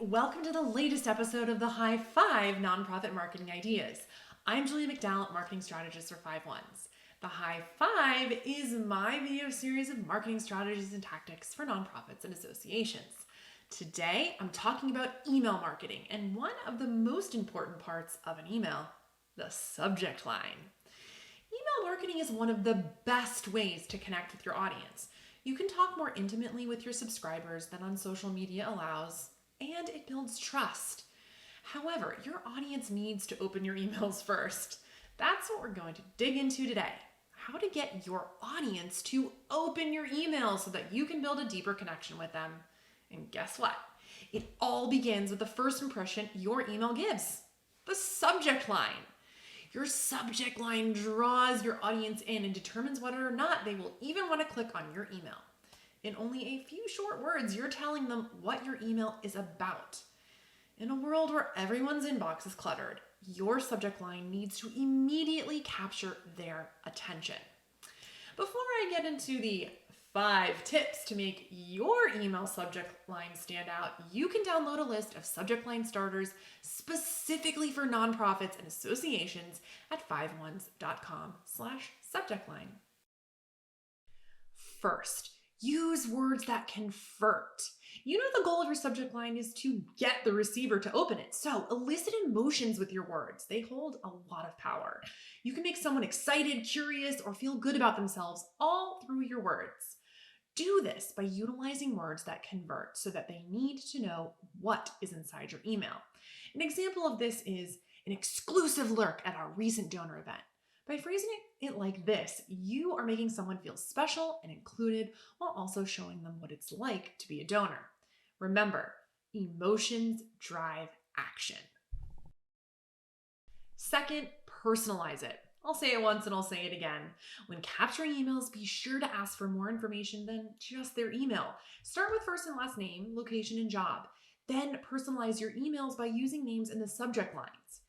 welcome to the latest episode of the High Five Nonprofit Marketing Ideas. I'm Julia McDowell, marketing strategist for 5-1s. The High Five is my video series of marketing strategies and tactics for nonprofits and associations. Today, I'm talking about email marketing and one of the most important parts of an email, the subject line. Email marketing is one of the best ways to connect with your audience. You can talk more intimately with your subscribers than on social media allows, and it builds trust. However, your audience needs to open your emails first. That's what we're going to dig into today. How to get your audience to open your emails so that you can build a deeper connection with them. And guess what? It all begins with the first impression your email gives, the subject line. Your subject line draws your audience in and determines whether or not they will even want to click on your email. In only a few short words, you're telling them what your email is about. In a world where everyone's inbox is cluttered, your subject line needs to immediately capture their attention. Before I get into the 5 tips to make your email subject line stand out, you can download a list of subject line starters specifically for nonprofits and associations at 5ones.com/subject line. First, use words that convert. You know the goal of your subject line is to get the receiver to open it. So elicit emotions with your words. They hold a lot of power. You can make someone excited, curious, or feel good about themselves all through your words. Do this by utilizing words that convert so that they need to know what is inside your email. An example of this is an exclusive lurk at our recent donor event. By phrasing it like this, you are making someone feel special and included while also showing them what it's like to be a donor. Remember, emotions drive action. Second, personalize it. I'll say it once and I'll say it again. When capturing emails, be sure to ask for more information than just their email. Start with first and last name, location, and job. Then personalize your emails by using names in the subject lines.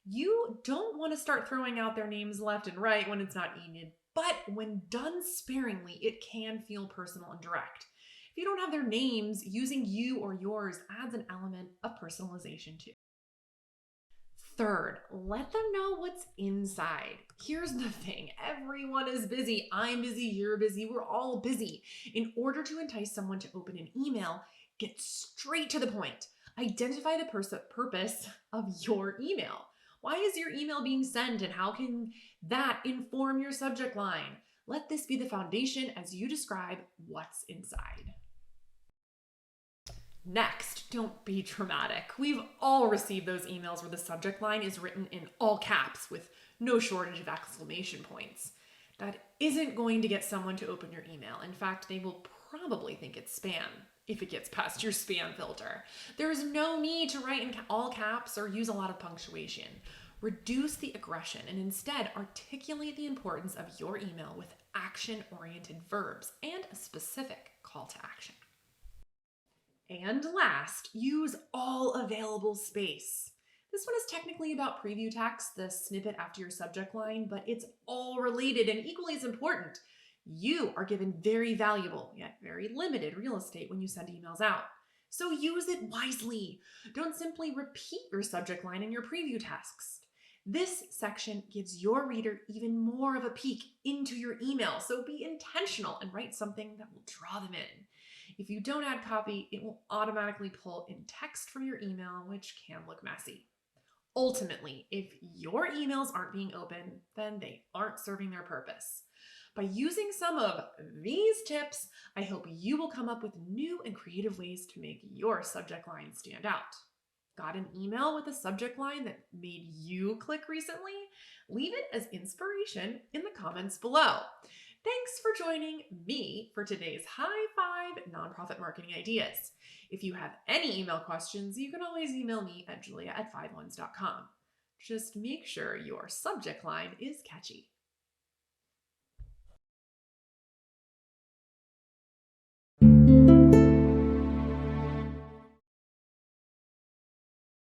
You don't want to start throwing out their names left and right when it's not needed, but when done sparingly, it can feel personal and direct. If you don't have their names, using you or yours adds an element of personalization too. Third, let them know what's inside. Here's the thing, everyone is busy. I'm busy, you're busy, we're all busy. In order to entice someone to open an email, get straight to the point. Identify the purpose of your email. Why is your email being sent and how can that inform your subject line? Let this be the foundation as you describe what's inside. Next, don't be dramatic. We've all received those emails where the subject line is written in all caps with no shortage of exclamation points. That isn't going to get someone to open your email. In fact, they will probably think it's spam if it gets past your spam filter. There is no need to write in all caps or use a lot of punctuation. Reduce the aggression and instead articulate the importance of your email with action-oriented verbs and a specific call to action. And last, use all available space. This one is technically about preview text, the snippet after your subject line, but it's all related and equally as important. You are given very valuable, yet very limited real estate when you send emails out. So use it wisely. Don't simply repeat your subject line in your preview text. This section gives your reader even more of a peek into your email, so be intentional and write something that will draw them in. If you don't add copy, it will automatically pull in text from your email, which can look messy. Ultimately, if your emails aren't being opened, then they aren't serving their purpose. By using some of these tips, I hope you will come up with new and creative ways to make your subject line stand out. Got an email with a subject line that made you click recently? Leave it as inspiration in the comments below. Thanks for joining me for today's High 5 Nonprofit Marketing Ideas. If you have any email questions, you can always email me at julia@5ones.com. Just make sure your subject line is catchy.